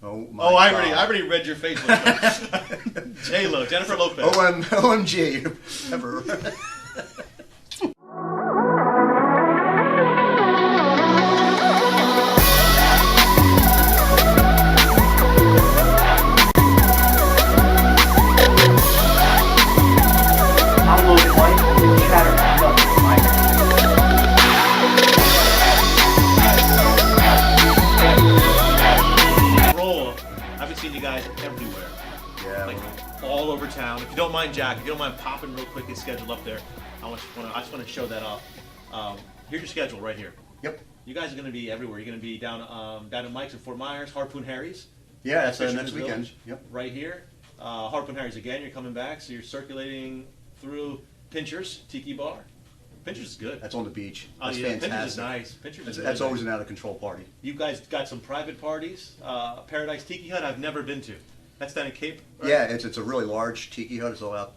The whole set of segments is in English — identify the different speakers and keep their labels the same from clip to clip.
Speaker 1: Oh my
Speaker 2: Oh, I
Speaker 1: God.
Speaker 2: already read your face. J-Lo, Jennifer Lopez.
Speaker 1: OMG. Ever.
Speaker 2: Roll. I've been seeing you guys everywhere.
Speaker 1: Yeah.
Speaker 2: Like all over town. If you don't mind, Jack, if you don't mind popping real quick his schedule up there, I just want to show that off. Here's your schedule right here.
Speaker 1: Yep.
Speaker 2: You guys are going to be everywhere. You're going to be down in Mike's in Fort Myers, Harpoon Harry's.
Speaker 1: Yeah, that's
Speaker 2: Fisherman's
Speaker 1: next weekend.
Speaker 2: Village,
Speaker 1: Yep.
Speaker 2: Right here. Harpoon Harry's again. You're coming back, so you're circulating through Pincher's Tiki Bar. Pincher's is good.
Speaker 1: That's on the beach.
Speaker 2: Oh
Speaker 1: That's
Speaker 2: yeah,
Speaker 1: fantastic.
Speaker 2: Pincher's is nice. Pincher's is
Speaker 1: That's
Speaker 2: really
Speaker 1: always
Speaker 2: nice.
Speaker 1: an out of control party.
Speaker 2: You guys got some private parties. Paradise Tiki Hut I've never been to. That's down in Cape. Right?
Speaker 1: Yeah, it's a really large tiki hut. It's all out,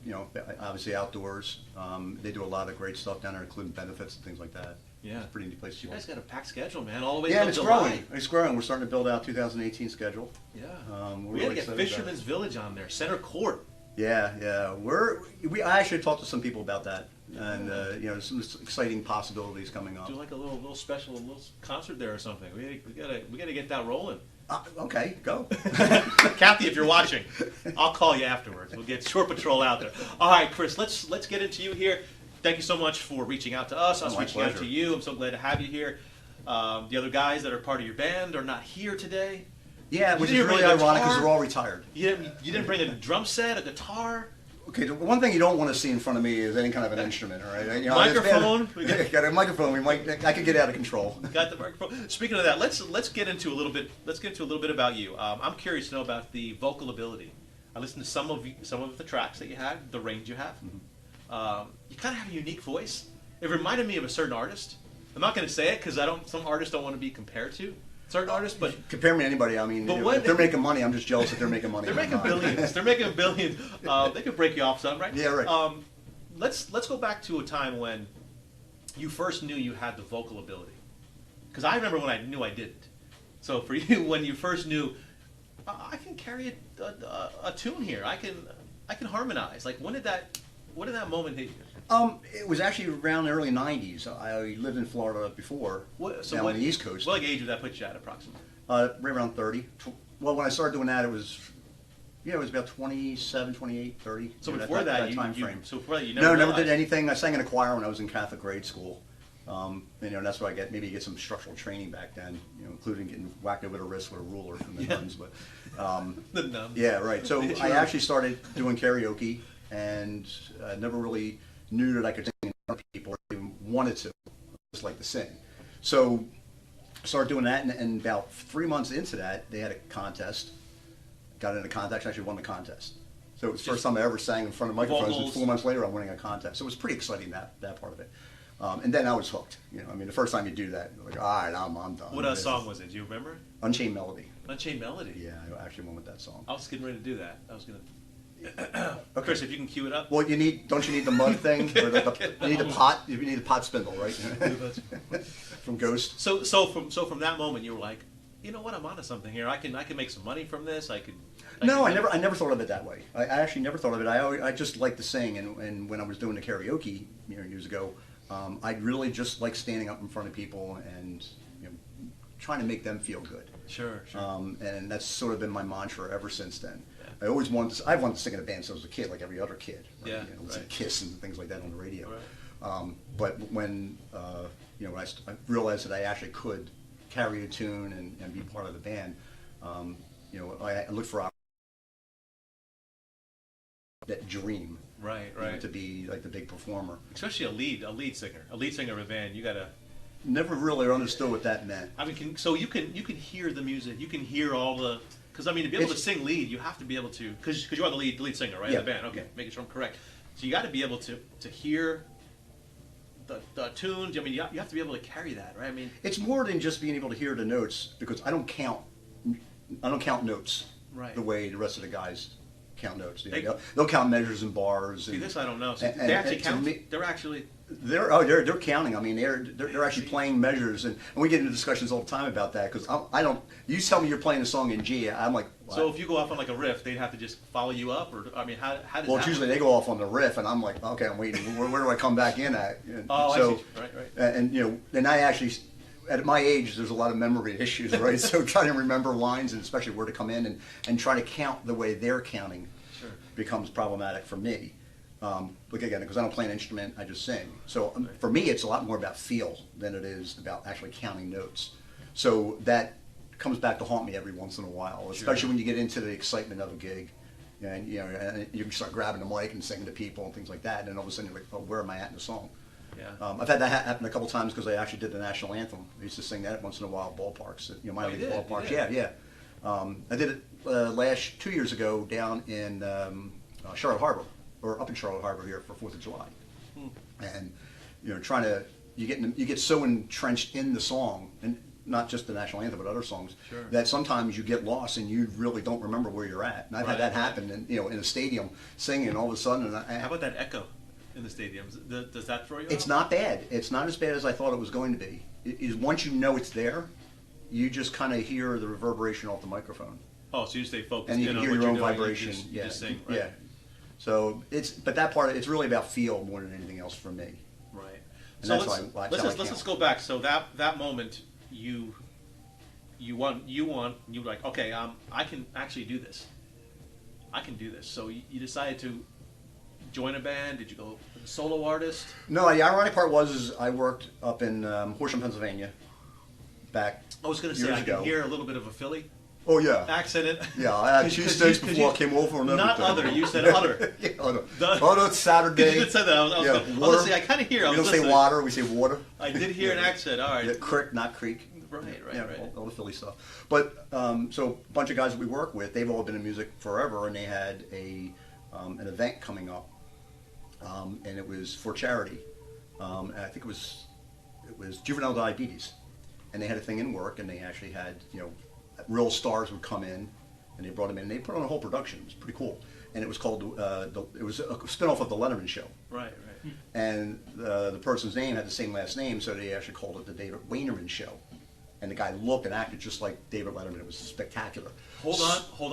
Speaker 1: obviously outdoors. They do a lot of great stuff down there, including benefits and things like that.
Speaker 2: Yeah.
Speaker 1: It's a pretty neat place to
Speaker 2: You
Speaker 1: go.
Speaker 2: guys got a packed schedule, man. All the way
Speaker 1: Yeah, and
Speaker 2: till
Speaker 1: it's
Speaker 2: July.
Speaker 1: growing. It's growing. We're starting to build out 2018 schedule.
Speaker 2: Yeah.
Speaker 1: We're
Speaker 2: We got to
Speaker 1: really
Speaker 2: get
Speaker 1: excited about
Speaker 2: Fisherman's Village on there. Center Court.
Speaker 1: Yeah, yeah. I actually talked to some people about that, and some exciting possibilities coming up.
Speaker 2: Do like a little special little concert there or something. We gotta get that rolling.
Speaker 1: Okay, go.
Speaker 2: Kathy, if you're watching, I'll call you afterwards. We'll get Shore Patrol out there. All right, Chris, let's get into you here. Thank you so much for reaching out to us. Us
Speaker 1: my
Speaker 2: reaching out
Speaker 1: pleasure.
Speaker 2: to you. I'm so glad to have you here. The other guys that are part of your band are not here today.
Speaker 1: Yeah,
Speaker 2: You
Speaker 1: which is
Speaker 2: didn't
Speaker 1: really
Speaker 2: bring a
Speaker 1: ironic because
Speaker 2: guitar?
Speaker 1: they're all retired.
Speaker 2: You didn't bring a drum set, a guitar.
Speaker 1: Okay, the one thing you don't want to see in front of me is any kind of an instrument, all right?
Speaker 2: Microphone?
Speaker 1: Got a microphone. I could get out of control.
Speaker 2: Got the microphone. Speaking of that, let's get into a little bit. Let's get into a little bit about you. I'm curious to know about the vocal ability. I listened to some of the tracks that you had, the range you have. You kind of have a unique voice. It reminded me of a certain artist. I'm not going to say it because some artists don't want to be compared to certain artists, but
Speaker 1: Compare me to anybody. I mean, if they're making money, I'm just jealous that they're making money.
Speaker 2: they're
Speaker 1: and I'm
Speaker 2: making
Speaker 1: not.
Speaker 2: billions. They're making billions. They could break you off some, right?
Speaker 1: Yeah, right.
Speaker 2: Let's go back to a time when you first knew you had the vocal ability. Because I remember when I knew I didn't. So for you, when you first knew, I can carry a tune here. I can harmonize. Like when did that moment hit you?
Speaker 1: It was actually around the early '90s. I lived in Florida before, down on the East Coast.
Speaker 2: What age would that put you at approximately?
Speaker 1: Right around 30. Well, when I started doing that, it was about 27, 28, 30.
Speaker 2: So
Speaker 1: you know,
Speaker 2: before that,
Speaker 1: time frame.
Speaker 2: So before that, you
Speaker 1: No, never
Speaker 2: realized.
Speaker 1: did anything. I sang in a choir when I was in Catholic grade school. And that's where I get some structural training back then, including getting whacked over the wrist with a ruler from the nuns. But
Speaker 2: The nuns.
Speaker 1: yeah, right. So I actually started doing karaoke, and never really knew that I could sing in front of people or even wanted to. I just like to sing. So I started doing that, and about 3 months into that, they had a contest. Got in a contest, actually won the contest. So it was the first time I ever sang in front of microphones, and
Speaker 2: Vocals.
Speaker 1: 4 months later I'm winning a contest. So it was pretty exciting, that part of it. And then I was hooked. The first time you do that, you're like, all right, I'm done.
Speaker 2: What song was it? Do you remember?
Speaker 1: Unchained Melody.
Speaker 2: Unchained Melody.
Speaker 1: Yeah, I actually went with that song.
Speaker 2: I was getting ready to do that. Chris, if you can cue it up.
Speaker 1: Well, don't you need the mud thing? Or you need the pot? You need the pot spindle, right? From Ghost.
Speaker 2: So from that moment, you were like, you know what? I'm onto something here. I can make some money from this. I
Speaker 1: never thought of it that way. I actually never thought of it. I just liked to sing, and when I was doing the karaoke years ago, I really just like standing up in front of people and trying to make them feel good.
Speaker 2: Sure.
Speaker 1: And that's sort of been my mantra ever since then. I always wanted to sing in a band since I was a kid, like every other kid. Right?
Speaker 2: Yeah,
Speaker 1: Listen to Kiss and things like that on the radio.
Speaker 2: Right.
Speaker 1: But when when I realized that I actually could carry a tune and be part of the band, I looked for that dream.
Speaker 2: Right.
Speaker 1: To be like the big performer.
Speaker 2: Especially a lead singer of a band. You gotta.
Speaker 1: Never really understood what that meant.
Speaker 2: I mean, so you can hear the music. You can hear all the. Because to be able to sing lead, you have to be able to. Because you are the lead singer, right?
Speaker 1: Yeah.
Speaker 2: Of the band. Okay, making sure I'm correct. So you got to be able to hear the tunes. You have to be able to carry that, right?
Speaker 1: It's more than just being able to hear the notes, because I don't count notes the way the rest of the guys count notes. They'll count measures and bars.
Speaker 2: See, this I don't know. So
Speaker 1: and
Speaker 2: they actually
Speaker 1: to
Speaker 2: count.
Speaker 1: me-
Speaker 2: They're actually
Speaker 1: they're counting. I mean, they're actually playing measures, and we get into discussions all the time about that because I don't. You tell me you're playing a song in G, I'm like. What?
Speaker 2: So if you go off on like a riff, they'd have to just follow you up, or I mean, how does
Speaker 1: Well,
Speaker 2: that
Speaker 1: it's usually
Speaker 2: work?
Speaker 1: they go off on the riff, and I'm like, okay, I'm waiting. Where do I come back in at? And
Speaker 2: Oh,
Speaker 1: so,
Speaker 2: I see. Right.
Speaker 1: And and I actually, at my age, there's a lot of memory issues, right? So trying to remember lines and especially where to come in and trying to count the way they're counting
Speaker 2: Sure.
Speaker 1: becomes problematic for me. Like again, because I don't play an instrument, I just sing. So for me, it's a lot more about feel than it is about actually counting notes. So that comes back to haunt me every once in a while, especially when you get into the excitement of a gig. And and you can start grabbing the mic and singing to people and things like that, and then all of a sudden you're like, oh, where am I at in the song?
Speaker 2: Yeah.
Speaker 1: I've had that happen a couple times because I actually did the national anthem. I used to sing that once in a while at ballparks, minor league ballparks. Yeah. I did it 2 years ago down in Charlotte Harbor, or up in Charlotte Harbor here for 4th of July. And trying to you get so entrenched in the song, and not just the national anthem but other songs,
Speaker 2: Sure.
Speaker 1: that sometimes you get lost and you really don't remember where you're at. And I've had that
Speaker 2: Right.
Speaker 1: happen in a stadium singing, and all of a sudden
Speaker 2: How about that echo in the stadiums? Does that throw you
Speaker 1: it's
Speaker 2: off?
Speaker 1: not bad. It's not as bad as I thought it was going to be. Once you know it's there, you just kind of hear the reverberation off the microphone,
Speaker 2: Oh, so you stay focused
Speaker 1: and you
Speaker 2: in
Speaker 1: can
Speaker 2: on
Speaker 1: hear
Speaker 2: what
Speaker 1: your
Speaker 2: you're
Speaker 1: own
Speaker 2: doing,
Speaker 1: vibration.
Speaker 2: you just sing, right?
Speaker 1: Yeah. So but that part, it's really about feel more than anything else for me.
Speaker 2: Right.
Speaker 1: And
Speaker 2: So
Speaker 1: that's
Speaker 2: let's
Speaker 1: why I
Speaker 2: let's
Speaker 1: count.
Speaker 2: just go back. So that moment you were like, okay, I can actually do this. I can do this. So you decided to join a band. Did you go as a solo artist?
Speaker 1: No, the ironic part was I worked up in Horsham, Pennsylvania, back
Speaker 2: I was going to say
Speaker 1: years
Speaker 2: I
Speaker 1: ago.
Speaker 2: can hear a little bit of a Philly
Speaker 1: Oh yeah.
Speaker 2: accent.
Speaker 1: Yeah, I had
Speaker 2: 'Cause
Speaker 1: cheesesteaks
Speaker 2: you-
Speaker 1: before I came over and everything.
Speaker 2: Not other. You said other.
Speaker 1: Yeah, other.
Speaker 2: The-
Speaker 1: Other, it's Saturday.
Speaker 2: You did say that. I was
Speaker 1: water.
Speaker 2: gonna say, I kind of hear. I
Speaker 1: We
Speaker 2: was
Speaker 1: don't say
Speaker 2: listening.
Speaker 1: water, we say water.
Speaker 2: I did hear an accent. All right.
Speaker 1: Yeah, crick, not creek.
Speaker 2: Right.
Speaker 1: Yeah, all the Philly stuff. But so a bunch of guys that we work with, they've all been in music forever, and they had an event coming up, and it was for charity. And I think it was juvenile diabetes, and they had a thing in work, and they actually had real stars would come in, and they brought them in, and they put on a whole production. It was pretty cool, and it was called it was a spinoff of the Letterman Show.
Speaker 2: Right.
Speaker 1: And the person's name had the same last name, so they actually called it the David Wainerman Show. And the guy looked and acted just like David Letterman. It was spectacular.
Speaker 2: Hold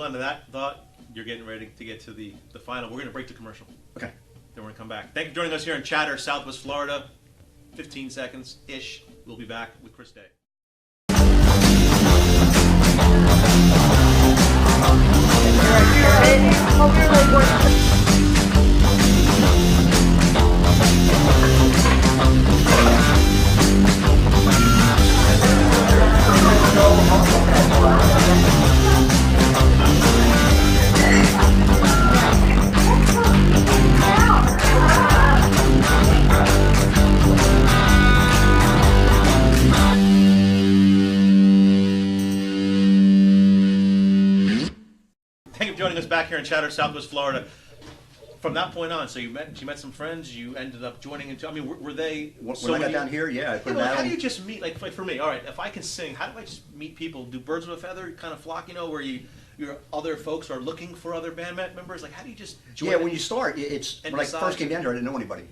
Speaker 2: on to that thought. You're getting ready to get to the final. We're going to break to commercial.
Speaker 1: Okay.
Speaker 2: Then we're going to come back. Thank you for joining us here in Chatter, Southwest Florida. 15 seconds-ish. We'll be back with Chris Day. Thank you for joining us back here in Chatter, Southwest Florida. From that point on, so you met some friends. You ended up joining into. I mean, were they?
Speaker 1: When I got down here, yeah, I put
Speaker 2: How
Speaker 1: that
Speaker 2: do
Speaker 1: on.
Speaker 2: you just meet? Like for me, all right. If I can sing, how do I just meet people? Do birds of a feather kind of flock? Where your other folks are looking for other band members. Like, how do you just join?
Speaker 1: Yeah, when you start, it's
Speaker 2: And
Speaker 1: when I
Speaker 2: decide-
Speaker 1: first came down here, I didn't know anybody.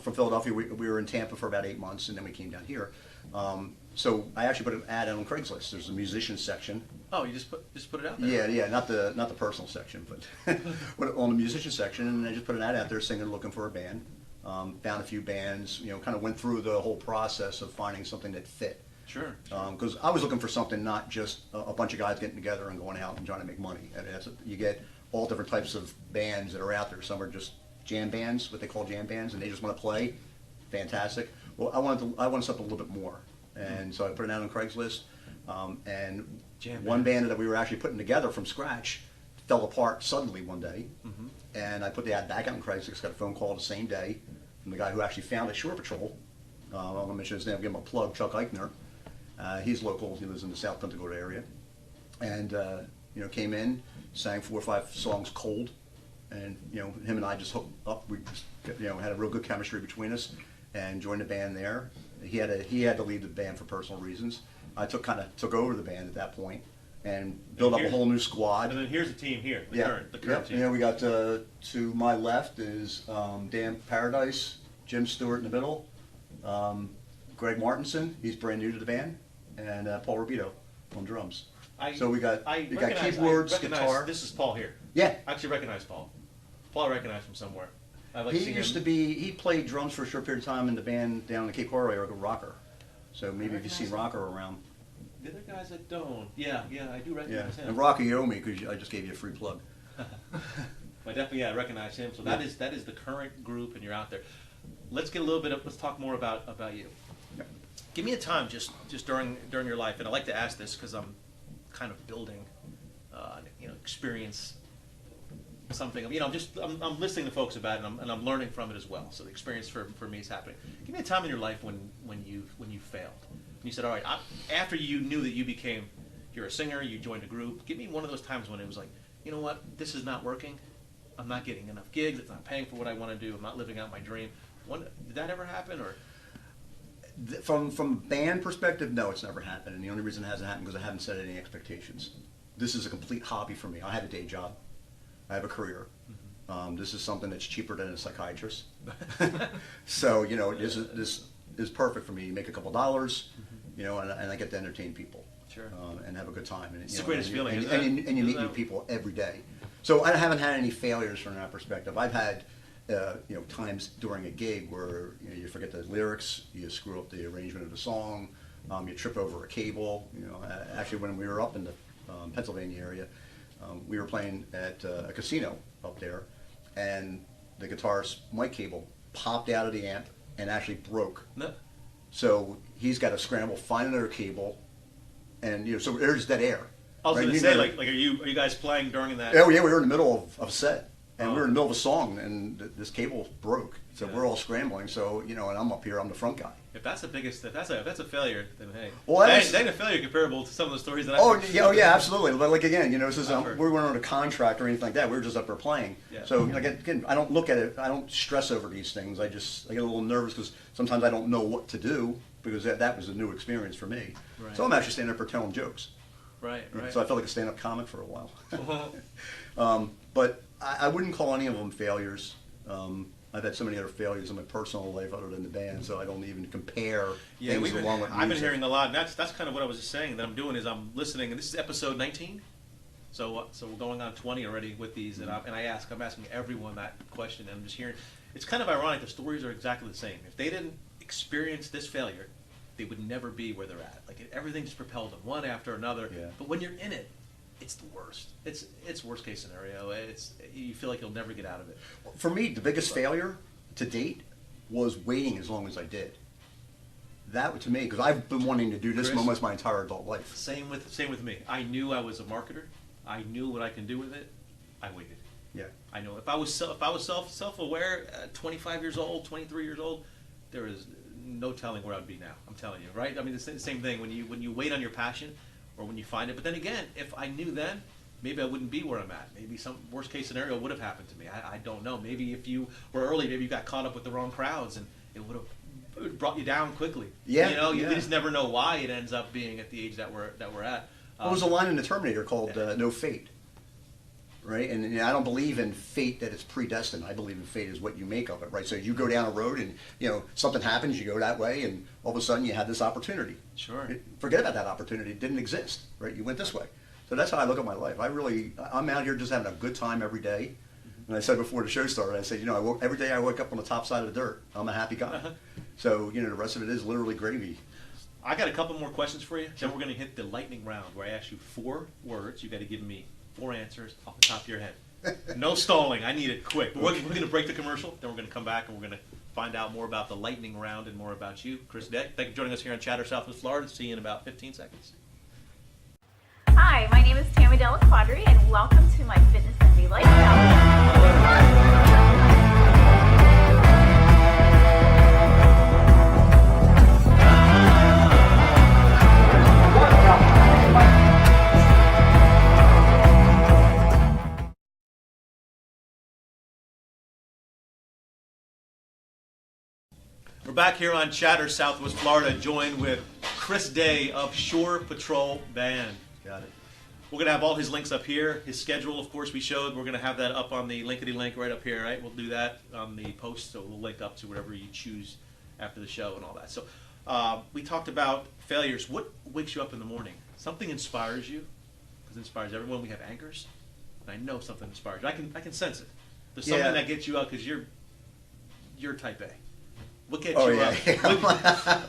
Speaker 1: From Philadelphia, we were in Tampa for about 8 months, and then we came down here. So I actually put an ad on Craigslist. There's a musician section.
Speaker 2: Oh, you just put it out there.
Speaker 1: Yeah, not the personal section, but on the musician section, and I just put an ad out there saying they're looking for a band. Found a few bands, kind of went through the whole process of finding something that fit.
Speaker 2: Sure.
Speaker 1: Because I was looking for something, not just a bunch of guys getting together and going out and trying to make money. And you get all different types of bands that are out there. Some are just jam bands, what they call jam bands, and they just want to play. Fantastic. Well, I wanted something a little bit more, and so I put it out on Craigslist. And
Speaker 2: Jam
Speaker 1: one band that we were actually putting together from scratch fell apart suddenly one day, and I put the ad back out on Craigslist. Got a phone call the same day from the guy who actually found it, Shore Patrol. I want to mention his name. I'll give him a plug. Chuck Eichner. He's local. He lives in the South Punta Gorda area, and came in, sang 4 or 5 songs cold, and him and I just hooked up. We just, had a real good chemistry between us, and joined the band there. He had to leave the band for personal reasons. I took over the band at that point and built up a whole new squad.
Speaker 2: And then here's the team here. The current
Speaker 1: Yep.
Speaker 2: team.
Speaker 1: We got to my left is Dan Paradise, Jim Stewart in the middle, Greg Martinson, he's brand new to the band, and Paul Rubito on drums. So we got keyboards, guitar.
Speaker 2: This is Paul here.
Speaker 1: Yeah.
Speaker 2: I actually recognize Paul. Paul I recognize from somewhere.
Speaker 1: He played drums for a short period of time in the band down in the Cape Coral area called Rocker. So maybe if you've seen Rocker around.
Speaker 2: The other guys that don't. Yeah, I do recognize him.
Speaker 1: And Rocky you owe me because I just gave you a free plug.
Speaker 2: I definitely, I recognize him. So that is the current group, and you're out there. Let's get a little bit of, let's talk more about you.
Speaker 1: Yeah.
Speaker 2: Give me a time just during your life, and I like to ask this because I'm kind of building, experience something. I'm listening to folks about it, and I'm learning from it as well. So the experience for me is happening. Give me a time in your life when you failed. When you said, all right, after you knew that you're a singer, you joined a group. Give me one of those times when it was like, you know what, this is not working. I'm not getting enough gigs. It's not paying for what I want to do. I'm not living out my dream. Did that ever happen, or?
Speaker 1: From band perspective, no, it's never happened. And the only reason it hasn't happened because I haven't set any expectations. This is a complete hobby for me. I have a day job. I have a career. This is something that's cheaper than a psychiatrist. So, this is perfect for me. You make a couple dollars, and I get to entertain people.
Speaker 2: Sure.
Speaker 1: And have a good time. And,
Speaker 2: it's the greatest feeling, isn't it?
Speaker 1: And you meet new people every day. So I haven't had any failures from that perspective. I've had, times during a gig where you forget the lyrics, you screw up the arrangement of the song, you trip over a cable. Actually, when we were up in the Pennsylvania area, we were playing at a casino up there, and the guitarist's mic cable popped out of the amp and actually broke.
Speaker 2: No.
Speaker 1: So he's got to scramble, find another cable, and so there's dead air.
Speaker 2: I was going to say, are you guys playing during that?
Speaker 1: Oh yeah, we were in the middle of a set, and we were in the middle of a song, and this cable broke. So we're all scrambling. So and I'm up here, I'm the front guy.
Speaker 2: If that's the biggest, if that's a failure, then hey,
Speaker 1: well,
Speaker 2: that ain't a failure comparable to some of the stories that I've heard.
Speaker 1: Oh yeah, absolutely. But again, this is we weren't on a contract or anything like that. We were just up there playing.
Speaker 2: Yeah.
Speaker 1: So again, I don't look at it. I don't stress over these things. I get a little nervous because sometimes I don't know what to do because that was a new experience for me.
Speaker 2: Right.
Speaker 1: So I'm actually standing up there telling jokes.
Speaker 2: Right.
Speaker 1: So I felt like a stand-up comic for a while. But I wouldn't call any of them failures. I've had so many other failures in my personal life other than the band, so I don't even compare things along with music.
Speaker 2: I've been hearing a lot, and that's kind of what I was just saying that I'm doing is I'm listening, and this is episode 19. So we're going on 20 already with these, and I'm asking everyone that question, and I'm just hearing. It's kind of ironic. The stories are exactly the same. If they didn't experience this failure, they would never be where they're at. Like everything just propelled them one after another.
Speaker 1: Yeah.
Speaker 2: But when you're in it, it's the worst. It's worst case scenario. You feel like you'll never get out of it.
Speaker 1: For me, the biggest failure to date was waiting as long as I did. That to me, because I've been wanting to do this
Speaker 2: Chris,
Speaker 1: almost my entire adult life.
Speaker 2: Same with me. I knew I was a marketer. I knew what I can do with it. I waited.
Speaker 1: Yeah.
Speaker 2: I know if I was self-aware, 25 years old, 23 years old, there is no telling where I'd be now. I'm telling you, right? I mean, the same thing when you wait on your passion, or when you find it. But then again, if I knew then, maybe I wouldn't be where I'm at. Maybe some worst case scenario would have happened to me. I don't know. Maybe if you were early, maybe you got caught up with the wrong crowds, and it would have brought you down quickly.
Speaker 1: Yeah.
Speaker 2: You just never know why it ends up being at the age that we're at.
Speaker 1: There was a line in the Terminator called "No Fate," right? And I don't believe in fate that it's predestined. I believe in fate is what you make of it, right? So you go down a road and something happens, you go that way, and all of a sudden you have this opportunity.
Speaker 2: Sure.
Speaker 1: Forget about that opportunity; it didn't exist, right? You went this way. So that's how I look at my life. I'm out here just having a good time every day. And I said before the show started, I said, every day I wake up on the top side of the dirt. I'm a happy guy. So the rest of it is literally gravy.
Speaker 2: I got a couple more questions for you. Then we're going to hit the lightning round where I ask you 4 words. You got to give me 4 answers off the top of your head. No stalling. I need it quick. But we're going to break the commercial. Then we're going to come back and we're going to find out more about the lightning round and more about you, Chris Day. Thank you for joining us here on Chatter Southwest Florida. See you in about 15 seconds.
Speaker 3: Hi, my name is Tammy Della Quadri, and welcome to my Fitness MD Lifestyle.
Speaker 2: We're back here on Chatter Southwest Florida, joined with Chris Day of Shore Patrol Band.
Speaker 1: Got it.
Speaker 2: We're gonna have all his links up here. His schedule, of course, we showed. We're gonna have that up on the linkity link right up here, right? We'll do that on the post, so we'll link up to whatever you choose after the show and all that. So we talked about failures. What wakes you up in the morning? Something inspires you, because it inspires everyone. We have anchors, and I know something inspires you. I can sense it. There's something that gets you up because you're type A. What gets you up?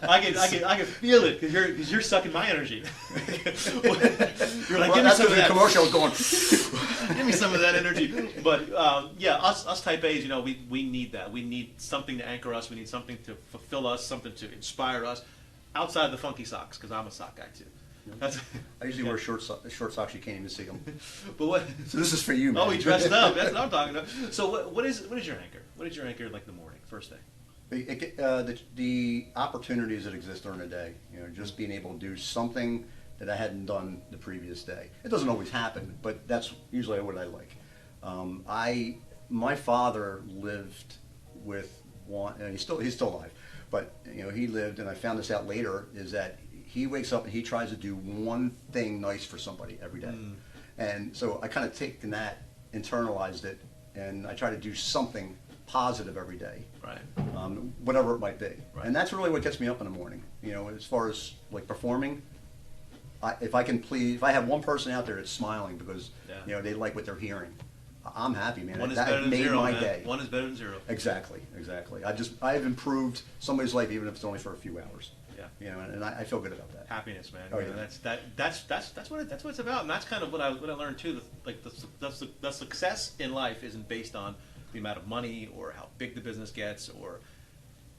Speaker 2: I can feel it because you're sucking my energy. You're like, give me some of that.
Speaker 1: Commercial going.
Speaker 2: Give me some of that energy. But us type A's, we need that. We need something to anchor us. We need something to fulfill us, something to inspire us, outside of the funky socks, because I'm a sock guy too.
Speaker 1: I usually wear short socks. You can't even see them.
Speaker 2: But what?
Speaker 1: So this is for you, man.
Speaker 2: Oh, he dressed up. That's what I'm talking about. So what is your anchor? What is your anchor like the morning, first thing?
Speaker 1: The opportunities that exist during the day, just being able to do something that I hadn't done the previous day. It doesn't always happen, but that's usually what I like. My father lived with one, and he's still alive, but he lived, and I found this out later, is that he wakes up and he tries to do one thing nice for somebody every day. And so I kind of taken that, internalized it, and I try to do something positive every day,
Speaker 2: right?
Speaker 1: Whatever it might be,
Speaker 2: right.
Speaker 1: And that's really what gets me up in the morning. As far as like performing, if I have one person out there that's smiling because they like what they're hearing, I'm happy, man.
Speaker 2: One is better than zero,
Speaker 1: my
Speaker 2: man.
Speaker 1: day.
Speaker 2: One is better than zero.
Speaker 1: Exactly. I've improved somebody's life, even if it's only for a few hours.
Speaker 2: Yeah.
Speaker 1: And I feel good about that.
Speaker 2: Happiness, man.
Speaker 1: Oh, yeah.
Speaker 2: That's what it's about, and that's kind of what I learned too. The success in life isn't based on the amount of money or how big the business gets, or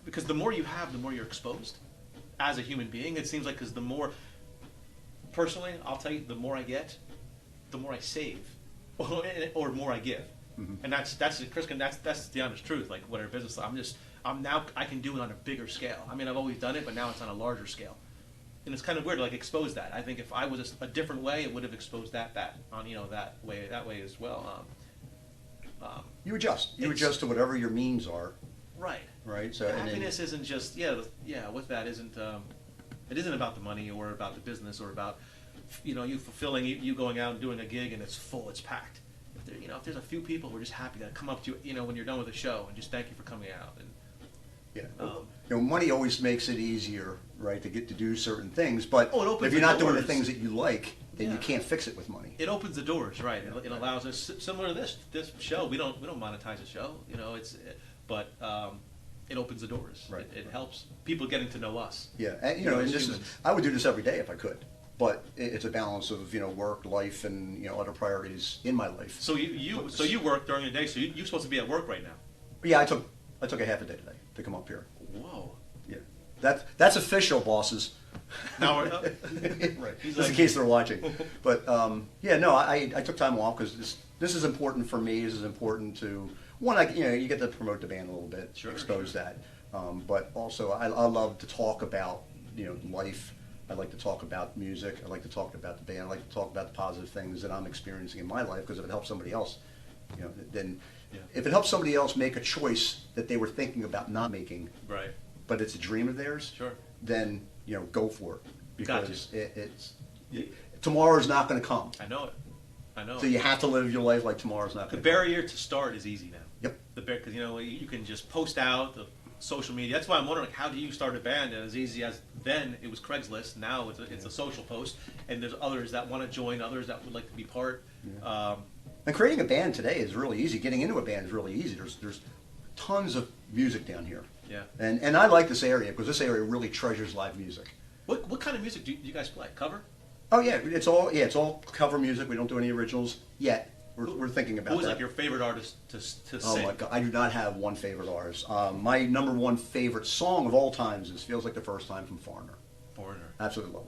Speaker 2: because the more you have, the more you're exposed as a human being. It seems like because the more, personally, I'll tell you, the more I get, the more I save, or more I give. Mm-hmm. And that's the honest truth. Like whatever business, I can do it on a bigger scale. I mean, I've always done it, but now it's on a larger scale. And it's kind of weird to expose that. I think if I was a different way, it would have exposed that on that way as well.
Speaker 1: You adjust. You adjust to whatever your means are.
Speaker 2: Right.
Speaker 1: Right. So
Speaker 2: happiness isn't just with that isn't it isn't about the money or about the business or about you fulfilling you going out and doing a gig and it's full, it's packed. If there's a few people who are just happy that come up to you when you're done with the show and just thank you for coming out and.
Speaker 1: Yeah. Money always makes it easier, right, to get to do certain things. But if you're not doing the things that you like, then you can't fix it with money.
Speaker 2: It opens the doors, right? It allows us, similar to this show. We don't monetize the show, but it opens the doors.
Speaker 1: Right.
Speaker 2: It helps people getting to know us.
Speaker 1: Yeah, and I would do this every day if I could. But it's a balance of work, life, and other priorities in my life.
Speaker 2: So you work during the day. So you're supposed to be at work right now.
Speaker 1: Yeah, I took a half a day today to come up here.
Speaker 2: Whoa.
Speaker 1: Yeah, that's official, bosses.
Speaker 2: Now we're
Speaker 1: right. Just in case they're watching. But I took time off because this is important for me. This is important to you get to promote the band a little bit, expose that. But also I love to talk about life. I like to talk about music. I like to talk about the band. I like to talk about the positive things that I'm experiencing in my life, because if it helps somebody else, then if it helps somebody else make a choice that they were thinking about not making,
Speaker 2: right,
Speaker 1: but it's a dream of theirs, then go for it, because tomorrow's not going to come.
Speaker 2: I know it.
Speaker 1: So you have to live your life like tomorrow's not going to come.
Speaker 2: The barrier to start is easy now.
Speaker 1: Yep.
Speaker 2: Because you can just post out the social media. That's why I'm wondering, how do you start a band? And as easy as then it was Craigslist. Now it's a social post, and there's others that want to join, others that would like to be part.
Speaker 1: Yeah. And creating a band today is really easy. Getting into a band is really easy. There's tons of music down here.
Speaker 2: Yeah.
Speaker 1: And I like this area because this area really treasures live music.
Speaker 2: What kind of music do you guys play? Cover?
Speaker 1: Oh yeah, it's all cover music. We don't do any originals yet. We're thinking about that.
Speaker 2: Who's like your favorite artist to sing?
Speaker 1: Oh my God, I do not have one favorite artist. My number one favorite song of all times is "Feels Like the First Time" from Foreigner.
Speaker 2: Foreigner.
Speaker 1: Absolutely love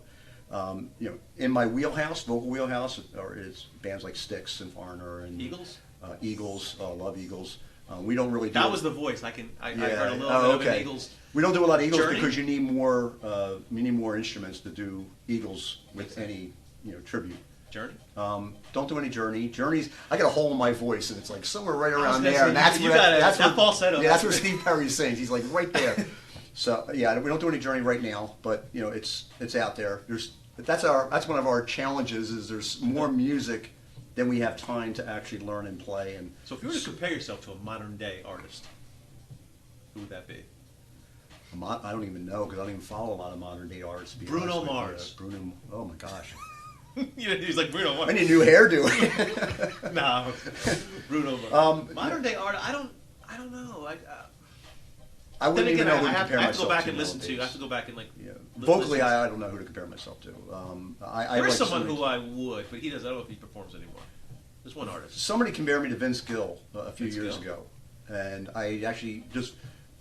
Speaker 1: it. In my wheelhouse, vocal wheelhouse, is bands like Styx and Foreigner and
Speaker 2: Eagles.
Speaker 1: Eagles, love Eagles. We don't really do.
Speaker 2: That was the voice. I heard a little bit of Eagles.
Speaker 1: We don't do a lot of Eagles
Speaker 2: Journey?
Speaker 1: because you need more instruments to do Eagles with any tribute.
Speaker 2: Journey?
Speaker 1: Don't do any Journey. Journey's, I got a hole in my voice, and it's like somewhere right around there.
Speaker 2: Say,
Speaker 1: And that's where
Speaker 2: falsetto.
Speaker 1: Yeah, that's where Steve Perry sings. He's like right there. So yeah, we don't do any Journey right now, but it's out there. There's that's one of our challenges. Is there's more music than we have time to actually learn and play. And
Speaker 2: So if you were to compare yourself to a modern day artist, who would that be?
Speaker 1: I don't even know because I don't even follow a lot of modern day artists. To be
Speaker 2: Bruno
Speaker 1: honest with you.
Speaker 2: Mars.
Speaker 1: Bruno. Oh my gosh.
Speaker 2: He's like Bruno Mars.
Speaker 1: I need a new hairdo.
Speaker 2: No, Bruno Mars. Modern day art. I don't know.
Speaker 1: I wouldn't
Speaker 2: then
Speaker 1: even
Speaker 2: again,
Speaker 1: know who
Speaker 2: I
Speaker 1: to
Speaker 2: have
Speaker 1: compare
Speaker 2: to
Speaker 1: myself
Speaker 2: go back
Speaker 1: to
Speaker 2: and listen to. I
Speaker 1: nowadays.
Speaker 2: have to go back and like.
Speaker 1: Yeah.
Speaker 2: listen
Speaker 1: Vocally,
Speaker 2: to-
Speaker 1: I don't know who to compare myself to. I
Speaker 2: There is
Speaker 1: like
Speaker 2: someone
Speaker 1: somebody-
Speaker 2: who I would, but he doesn't. I don't know if he performs anymore. There's one artist.
Speaker 1: Somebody compared me to Vince Gill a few
Speaker 2: Vince
Speaker 1: years
Speaker 2: Gill.
Speaker 1: ago, and I actually just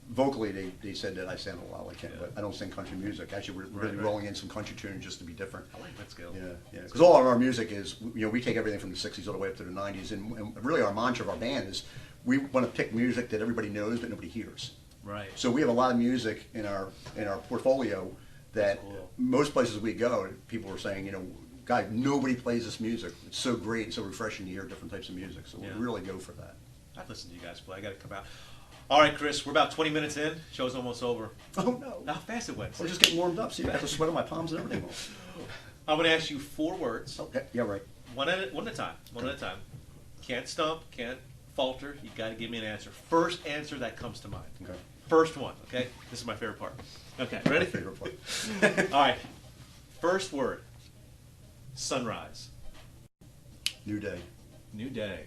Speaker 1: vocally they said that I sound a lot like him,
Speaker 2: Yeah.
Speaker 1: but I don't sing country music. Actually, we're
Speaker 2: Right,
Speaker 1: really
Speaker 2: right.
Speaker 1: rolling in some country tunes just to be different.
Speaker 2: I like Vince Gill.
Speaker 1: Yeah. Because all of our music is, we take everything from the '60s all the way up to the '90s, and really our mantra of our band is we want to pick music that everybody knows but nobody hears.
Speaker 2: Right.
Speaker 1: So we have a lot of music in our portfolio that
Speaker 2: Cool.
Speaker 1: most places we go, people are saying, God, nobody plays this music. It's so great, it's so refreshing to hear different types of music. So
Speaker 2: Yeah.
Speaker 1: we really go for that.
Speaker 2: I've listened to you guys play. I got to come out. All right, Chris. We're about 20 minutes in. Show's almost over.
Speaker 1: Oh no!
Speaker 2: How fast it went.
Speaker 1: I'm just getting warmed up. See, I got the sweat on my palms and everything.
Speaker 2: I'm going to ask you 4 words.
Speaker 1: Okay, yeah, right.
Speaker 2: One at a time. One at a time. Can't stump. Can't falter. You got to give me an answer. First answer that comes to mind.
Speaker 1: Okay.
Speaker 2: First one. Okay. This is my favorite part. Okay. Ready?
Speaker 1: My favorite part.
Speaker 2: All right. First word. Sunrise.
Speaker 1: New day.
Speaker 2: New day.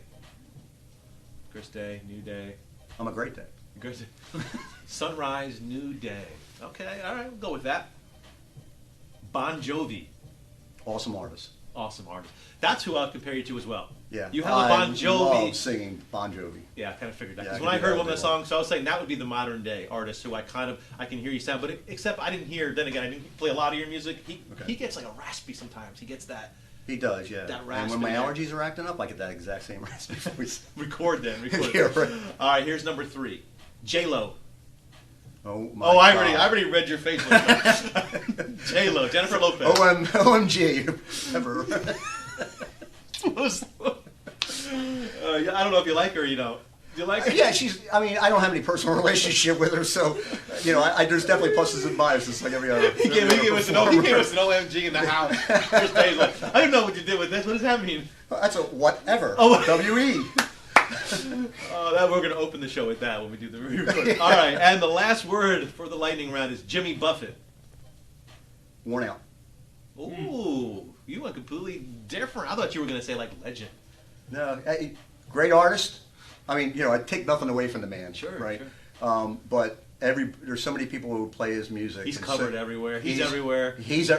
Speaker 2: Chris Day. New day.
Speaker 1: I'm a great day.
Speaker 2: Chris Day. Sunrise. New day. Okay. All right. We'll go with that. Bon Jovi.
Speaker 1: Awesome artist.
Speaker 2: Awesome artist. That's who I'll compare you to as well.
Speaker 1: Yeah.
Speaker 2: You have a Bon
Speaker 1: I
Speaker 2: Jovi.
Speaker 1: love singing Bon Jovi.
Speaker 2: Yeah, I kind of figured that.
Speaker 1: Yeah,
Speaker 2: Because
Speaker 1: I
Speaker 2: when I
Speaker 1: could do
Speaker 2: heard
Speaker 1: that
Speaker 2: one of
Speaker 1: all
Speaker 2: the
Speaker 1: day long.
Speaker 2: songs, so I was saying that would be the modern day artist who I can hear you sound, but except I didn't hear. Then again, I didn't play a lot of your music.
Speaker 1: Okay.
Speaker 2: He gets like a raspy sometimes. He gets that.
Speaker 1: He does, yeah.
Speaker 2: That
Speaker 1: And
Speaker 2: rasp
Speaker 1: when my
Speaker 2: in there.
Speaker 1: allergies are acting up, I get that exact same raspy voice.
Speaker 2: Record then. Record.
Speaker 1: Yeah, right.
Speaker 2: All right. Here's number 3. J Lo.
Speaker 1: Oh my
Speaker 2: Oh, I
Speaker 1: God.
Speaker 2: already read your face. J Lo. Jennifer Lopez.
Speaker 1: OMG. Ever.
Speaker 2: I don't know if you like her or you don't. Do you like her?
Speaker 1: Yeah, I don't have any personal relationship with her, so, there's definitely pluses and minuses like every other.
Speaker 2: He gave us an OMG in the house. Chris Day's like, I don't know what you did with this. What does that mean?
Speaker 1: That's a whatever.
Speaker 2: Oh.
Speaker 1: W-E.
Speaker 2: That we're going to open the show with that when we do the review. All right, and the last word for the lightning round is Jimmy Buffett.
Speaker 1: Worn out.
Speaker 2: Ooh, you went completely different. I thought you were going to say like legend.
Speaker 1: No, great artist. I mean, I take nothing away from the man.
Speaker 2: Sure,
Speaker 1: right?
Speaker 2: sure.
Speaker 1: But there's so many people who play his music.
Speaker 2: He's
Speaker 1: and
Speaker 2: covered
Speaker 1: so-
Speaker 2: everywhere. He's everywhere.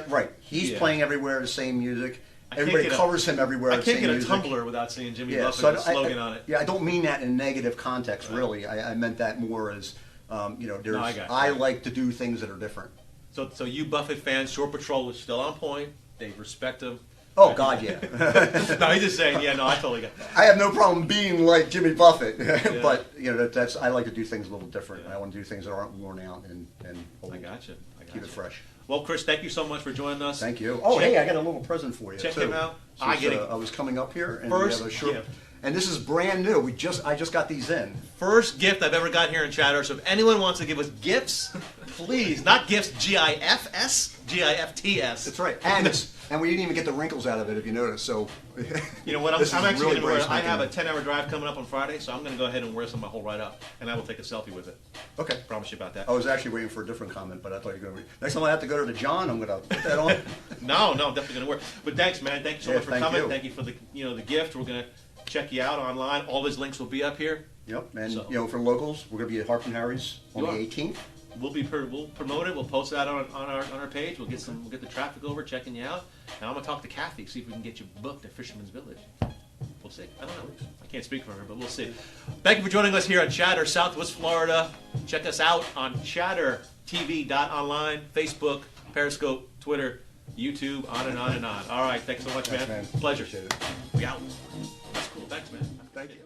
Speaker 1: Right. He's
Speaker 2: Yeah.
Speaker 1: playing everywhere the same music.
Speaker 2: I can't
Speaker 1: Everybody
Speaker 2: get a-
Speaker 1: covers him everywhere.
Speaker 2: I
Speaker 1: the
Speaker 2: can't
Speaker 1: same
Speaker 2: get a
Speaker 1: music.
Speaker 2: tumbler without seeing Jimmy
Speaker 1: Yeah,
Speaker 2: Buffett
Speaker 1: so
Speaker 2: with a slogan on it.
Speaker 1: Yeah, I don't mean that in a negative context,
Speaker 2: Right.
Speaker 1: really. I meant that more as, there's.
Speaker 2: I got you.
Speaker 1: I like to do things that are different.
Speaker 2: So you Buffett fans, Shore Patrol was still on point. They respect him.
Speaker 1: Oh God, yeah.
Speaker 2: No, he's just saying, yeah, no, I totally get that.
Speaker 1: I have no problem being like Jimmy Buffett, but that's I like to do things a little different.
Speaker 2: Yeah.
Speaker 1: I want to do things that aren't worn out and old.
Speaker 2: I got you.
Speaker 1: Keep it fresh.
Speaker 2: Well, Chris, thank you so much for joining us.
Speaker 1: Thank you. Oh,
Speaker 2: Check-
Speaker 1: hey, I got a little present for you.
Speaker 2: check
Speaker 1: too.
Speaker 2: him out.
Speaker 1: Since, I was coming up here and
Speaker 2: First
Speaker 1: we have a short,
Speaker 2: gift.
Speaker 1: and this is brand new. I just got these in.
Speaker 2: First gift I've ever got here in Chatter. So if anyone wants to give us gifts, please, not gifts, GIFS, GIFTS.
Speaker 1: That's right. And we didn't even get the wrinkles out of it, if you notice. So,
Speaker 2: You know what? I'm
Speaker 1: This is
Speaker 2: actually
Speaker 1: really
Speaker 2: going to wear.
Speaker 1: brave
Speaker 2: I have a
Speaker 1: thinking.
Speaker 2: 10-hour drive coming up on Friday, so I'm going to go ahead and wear some my whole ride up, and I will take a selfie with it.
Speaker 1: okay.
Speaker 2: Promise you about that.
Speaker 1: I was actually waiting for a different comment, but I thought you were going to. Next time I have to go to the John, I'm going to put that on.
Speaker 2: No, I'm definitely going to wear. But thanks, man. Thank you so
Speaker 1: Yeah,
Speaker 2: much for
Speaker 1: thank
Speaker 2: coming.
Speaker 1: you.
Speaker 2: Thank you for the gift. We're going to check you out online. All his links will be up here.
Speaker 1: Yep. And
Speaker 2: So-
Speaker 1: for locals, we're going to be at Harp and Harry's on
Speaker 2: You
Speaker 1: the
Speaker 2: are.
Speaker 1: 18th.
Speaker 2: We'll promote it. We'll post that on our page. We'll get the traffic over checking you out. And I'm gonna talk to Kathy, see if we can get you booked at Fisherman's Village. We'll see. I don't know. I can't speak for her, but we'll see. Thank you for joining us here on Chatter, Southwest Florida. Check us out on chattertv.online, Facebook, Periscope, Twitter, YouTube, on and on and on. All right. Thanks so much,
Speaker 1: Thanks,
Speaker 2: man.
Speaker 1: man.
Speaker 2: Pleasure.
Speaker 1: Appreciate it.
Speaker 2: We out. That's cool. Thanks, man.
Speaker 1: Thank you.